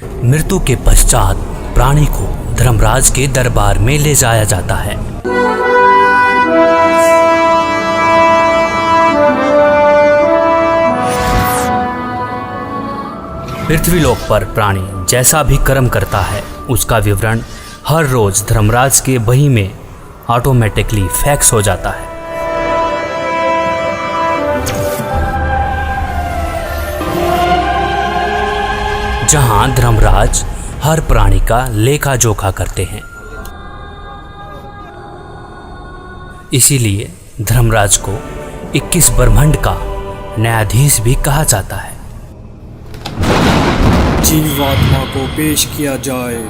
मृत्यु के पश्चात प्राणी को धर्मराज के दरबार में ले जाया जाता है। पृथ्वीलोक पर प्राणी जैसा भी कर्म करता है उसका विवरण हर रोज धर्मराज के बही में ऑटोमेटिकली फैक्स हो जाता है। जहां धर्मराज हर प्राणी का लेखा जोखा करते हैं। इसीलिए धर्मराज को 21 ब्रह्मांड का न्यायाधीश भी कहा जाता है। जीवात्मा को पेश किया जाए।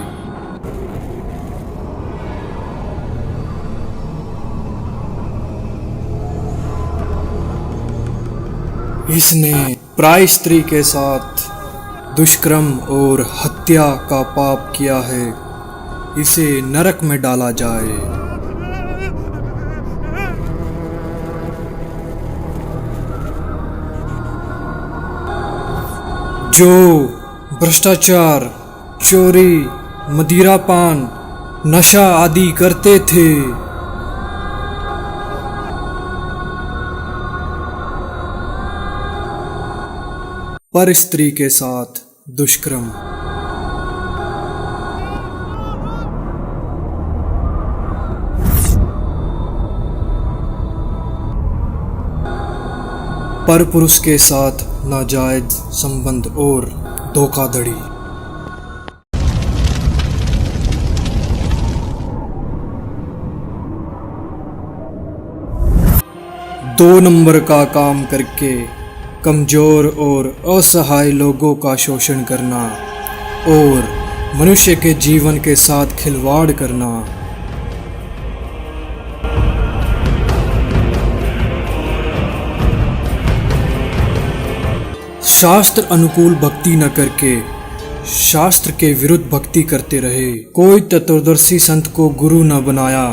इसने प्राय स्त्री के साथ दुष्कर्म और हत्या का पाप किया है, इसे नरक में डाला जाए। जो भ्रष्टाचार, चोरी, मदिरापान, नशा आदि करते थे, पर स्त्री के साथ दुष्कर्म। पर पुरुष के साथ नाजायज संबंध और धोखाधड़ी। 2 नंबर का काम करके कमजोर और असहाय लोगों का शोषण करना और मनुष्य के जीवन के साथ खिलवाड़ करना। शास्त्र अनुकूल भक्ति न करके शास्त्र के विरुद्ध भक्ति करते रहे। कोई तत्वदर्शी संत को गुरु न बनाया।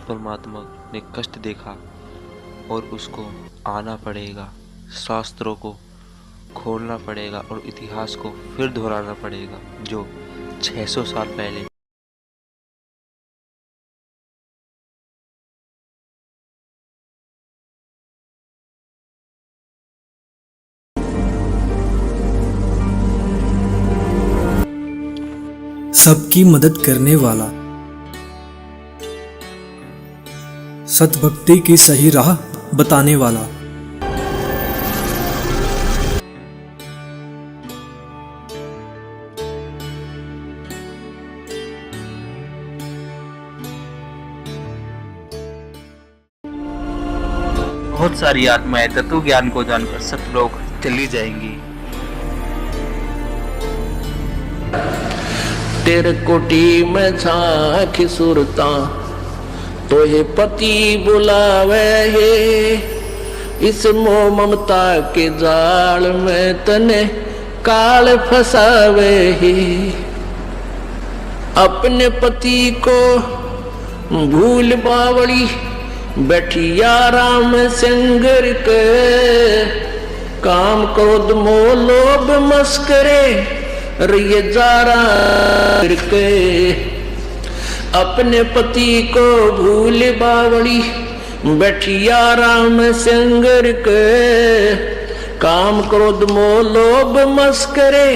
परमात्मा ने कष्ट देखा और उसको आना पड़ेगा, शास्त्रों को खोलना पड़ेगा और इतिहास को फिर दोहराना पड़ेगा जो 600 साल पहले। सबकी मदद करने वाला, सतभक्ति की सही राह बताने वाला, बहुत सारी आत्माएं तत्व ज्ञान को जानकर सतलोक चली जाएंगी। तेरे कोटी में झांकी सुरता तो ये पति बुलावे है। इस मोह ममता के जाल में तने काल फसावे है। अपने पति को भूल बावड़ी बैठी आराम संगर के। काम क्रोध मोह लोभ मस्करे रिये जारा के। अपने पति को भूल बावड़ी बैठी आराम संगर के। काम क्रोध मोह लोभ मस्करे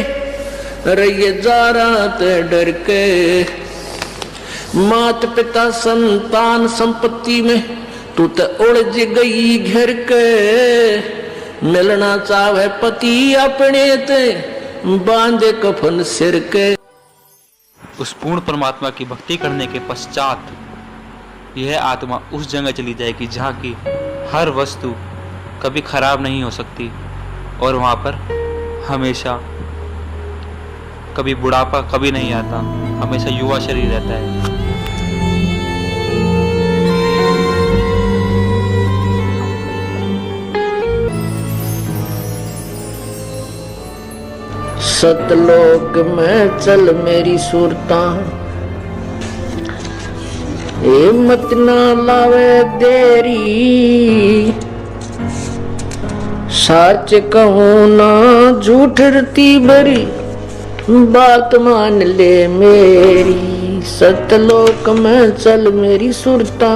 रहिए जारा ते डर के। मात पिता संतान संपत्ति में तू तो उलझ गई घर के। मिलना चाहे पति अपने ते बांधे कफन सिर के। उस पूर्ण परमात्मा की भक्ति करने के पश्चात यह आत्मा उस जगह चली जाएगी जहाँ की हर वस्तु कभी खराब नहीं हो सकती और वहाँ पर हमेशा कभी बुढ़ापा कभी नहीं आता, हमेशा युवा शरीर रहता है। सतलोक में चल मेरी सुरता, हिम्मत ना लावे देरी, सच कहूँ ना झूठ रती भरी, बात मान ले मेरी। सतलोक में चल मेरी सुरता,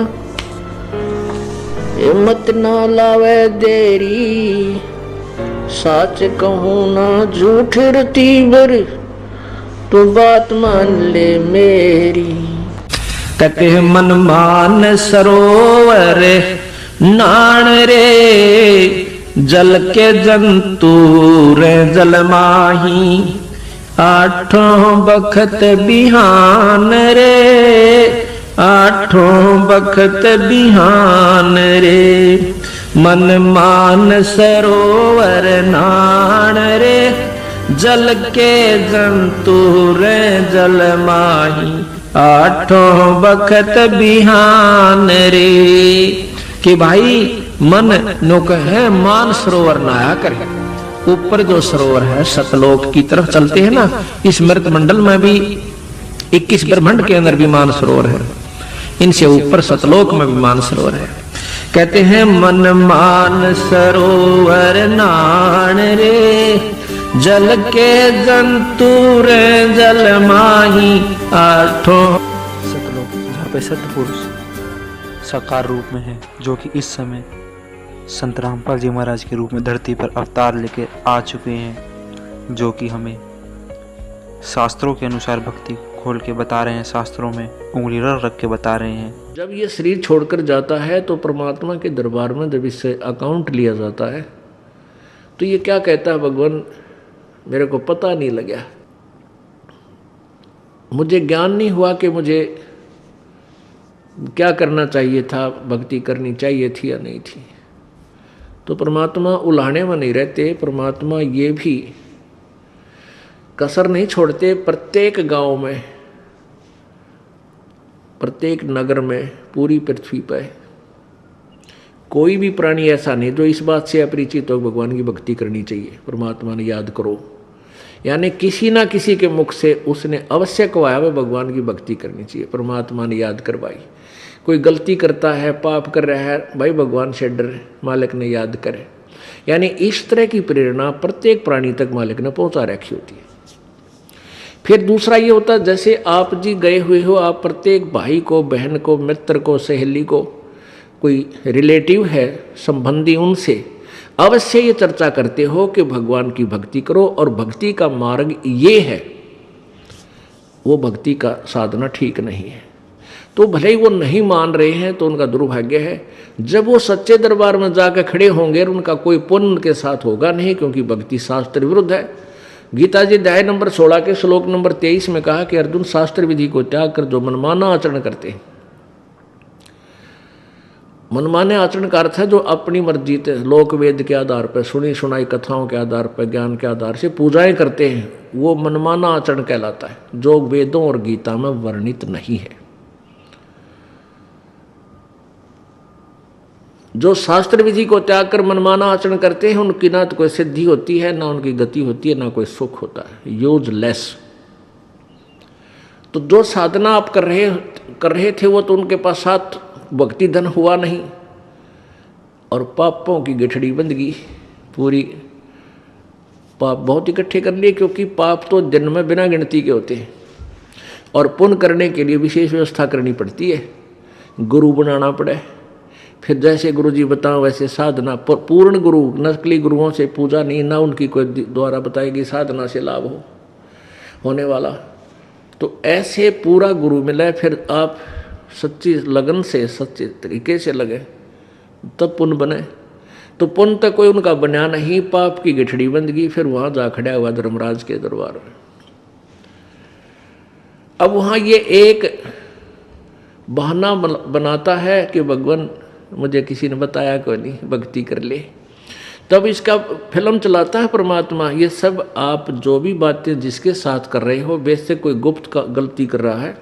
हिम्मत ना लावे देरी, सच कहूँ ना झूठ रती भरी, तू बात मान ले मेरी। कहते हैं मन मान सरोवर नाण रे, जल के जंतु रे जल माही, आठों बखत बिहान रे, आठों बखत बिहान रे। मन मान सरोवर नाण रे, जल के जंतु रे जल माही, आठों बखत बिहान रे। कि भाई मन नो कहे मान सरोवर नहाया करे। ऊपर जो सरोवर है सतलोक की तरफ चलते हैं ना, इस मृत मंडल में भी 21 ब्रह्मांड के अंदर भी मान सरोवर है, इनसे ऊपर सतलोक में भी मान सरोवर है। कहते हैं मन मान सरोवर नाण रे, जल के जंतु रे जल माही, आठों। सतलोक जहाँ पे सत्य पुरुष साकार रूप में है, जो कि इस समय संत रामपाल जी महाराज के रूप में धरती पर अवतार लेके आ चुके हैं, जो कि हमें शास्त्रों के अनुसार भक्ति खोल के बता रहे हैं, शास्त्रों में उंगली रख के बता रहे हैं। जब ये शरीर छोड़कर जाता है तो परमात्मा के दरबार में जब इससे अकाउंट लिया जाता है तो ये क्या कहता है, भगवान मेरे को पता नहीं लगा, मुझे ज्ञान नहीं हुआ कि मुझे क्या करना चाहिए था, भक्ति करनी चाहिए थी या नहीं थी। तो परमात्मा उलाहने में नहीं रहते, परमात्मा ये भी कसर नहीं छोड़ते। प्रत्येक गांव में, प्रत्येक नगर में, पूरी पृथ्वी पर कोई भी प्राणी ऐसा नहीं जो इस बात से अपरिचित हो भगवान की भक्ति करनी चाहिए, परमात्मा ने याद करो। यानी किसी ना किसी के मुख से उसने अवश्य कहा है भगवान की भक्ति करनी चाहिए, परमात्मा ने याद करवाई। कोई गलती करता है, पाप कर रहा है, भाई भगवान से डर, मालिक ने याद करे। यानी इस तरह की प्रेरणा प्रत्येक प्राणी तक मालिक ने पहुंचा रखी होती है। फिर दूसरा ये होता है, जैसे आप जी गए हुए हो, आप प्रत्येक भाई को, बहन को, मित्र को, सहेली को, कोई रिलेटिव है, संबंधी, उनसे अवश्य ये चर्चा करते हो कि भगवान की भक्ति करो और भक्ति का मार्ग ये है, वो भक्ति का साधना ठीक नहीं है। तो भले ही वो नहीं मान रहे हैं तो उनका दुर्भाग्य है। जब वो सच्चे दरबार में जाकर खड़े होंगे उनका कोई पुण्य उनके साथ होगा नहीं, क्योंकि भक्ति शास्त्र विरुद्ध है। गीता जी अध्याय नंबर 16 के श्लोक नंबर 23 में कहा कि अर्जुन, शास्त्र विधि को त्याग कर जो मनमाना आचरण करते हैं, मनमाने आचरण का अर्थ है जो अपनी मर्जी से लोक वेद के आधार पर, सुनी सुनाई कथाओं के आधार पर, ज्ञान के आधार से पूजाएं करते हैं, वो मनमाना आचरण कहलाता है, जो वेदों और गीता में वर्णित नहीं है। जो शास्त्र विधि को त्याग कर मनमाना आचरण करते हैं उनकी ना तो कोई सिद्धि होती है, ना उनकी गति होती है, ना कोई सुख होता है, यूजलेस। तो जो साधना आप कर रहे थे वो तो उनके पास साथ भक्ति धन हुआ नहीं और पापों की गठड़ी बंध गई पूरी। पाप बहुत इकट्ठे कर लिए, क्योंकि पाप तो दिन में बिना गिनती के होते हैं और पुण्य करने के लिए विशेष व्यवस्था करनी पड़ती है, गुरु बनाना पड़े। फिर जैसे गुरु जी बताओ वैसे साधना, पूर्ण गुरु, नकली गुरुओं से पूजा नहीं, ना उनकी कोई द्वारा बताएगी साधना से लाभ होने वाला। तो ऐसे पूरा गुरु मिले, फिर आप सच्ची लगन से, सच्चे तरीके से लगे, तब पुण्य बने। तो पुण्य तक कोई उनका बना नहीं, पाप की गठड़ी बंद गई। फिर वहां जा खड़ा हुआ धर्मराज के दरबार में। अब वहां ये एक बहाना बनाता है कि भगवान मुझे किसी ने बताया कोई नहीं, भक्ति कर ले। तब इसका फिल्म चलाता है परमात्मा। ये सब आप जो भी बातें जिसके साथ कर रहे हो, वैसे कोई गुप्त का गलती कर रहा है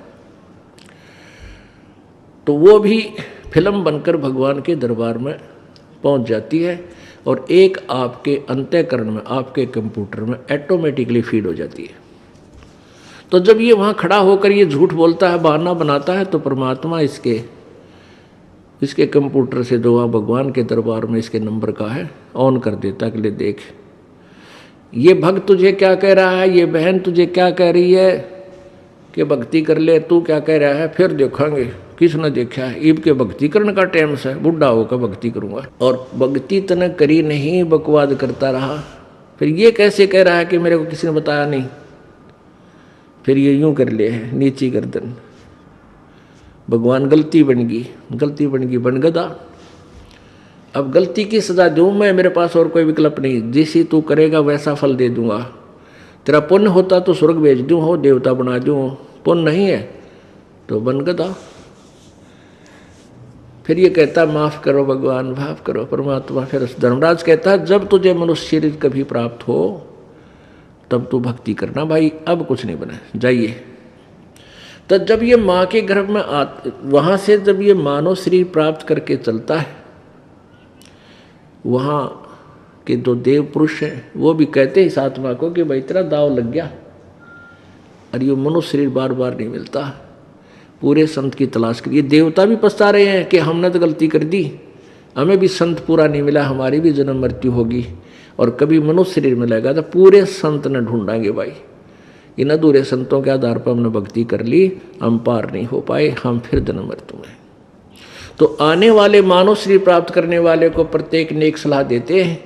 तो वो भी फिल्म बनकर भगवान के दरबार में पहुंच जाती है और एक आपके अंतःकरण में, आपके कंप्यूटर में ऑटोमेटिकली फीड हो जाती है। तो जब ये वहाँ खड़ा होकर ये झूठ बोलता है, बहाना बनाता है, तो परमात्मा इसके कंप्यूटर से जो वहाँ भगवान के दरबार में इसके नंबर का है ऑन कर देता है कि ले देख, ये भक्त तुझे क्या कह रहा है, ये बहन तुझे क्या कह रही है कि भक्ति कर ले, तू क्या कह रहा है, फिर देखेंगे किसने देखा है। ईब के भक्ति करने का टाइम से बुढ़ा होकर भक्ति करूँगा, और भक्ति तने करी नहीं, बकवाद करता रहा। फिर ये कैसे कह रहा है कि मेरे को किसी ने बताया नहीं, फिर ये यूं कर ले है नीची गर्दन। भगवान गलती बन गई बन गदा। अब गलती की सजा दूं मैं, मेरे पास और कोई विकल्प नहीं। जिसी तू करेगा वैसा फल दे दूंगा। तेरा पुण्य होता तो स्वर्ग भेज दूं, हो देवता बना दूं, पुण्य नहीं है तो बन गदा। फिर ये कहता माफ करो भगवान, माफ करो परमात्मा। फिर धर्मराज कहता है जब तुझे मनुष्य शरीर कभी प्राप्त हो तब तू भक्ति करना भाई, अब कुछ नहीं बना, जाइए। तो जब ये माँ के गर्भ में वहाँ से जब ये मानव शरीर प्राप्त करके चलता है, वहाँ के जो देव पुरुष हैं वो भी कहते हैं इस आत्मा को कि भाई तेरा दाव लग गया, और ये मनुष्य शरीर बार बार नहीं मिलता, पूरे संत की तलाश करिए। देवता भी पछता रहे हैं कि हमने तो गलती कर दी, हमें भी संत पूरा नहीं मिला, हमारी भी जन्म मृत्यु होगी, और कभी मनुष्य शरीर मिलेगा तो पूरे संत ने ढूंढांगे भाई। इन अधूरे संतों के आधार पर हमने भक्ति कर ली, हम पार नहीं हो पाए, हम फिर जन्म मृत्यु में। तो आने वाले मानव शरीर प्राप्त करने वाले को प्रत्येक ने एक सलाह देते हैं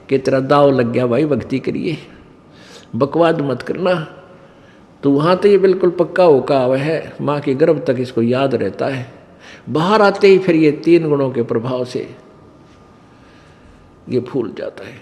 कि तेरा दाव लग गया भाई, भक्ति करिए, बकवाद मत करना। तो वहाँ तो ये बिल्कुल पक्का होका हुआ है, माँ के गर्भ तक इसको याद रहता है। बाहर आते ही फिर ये 3 गुणों के प्रभाव से ये भूल जाता है।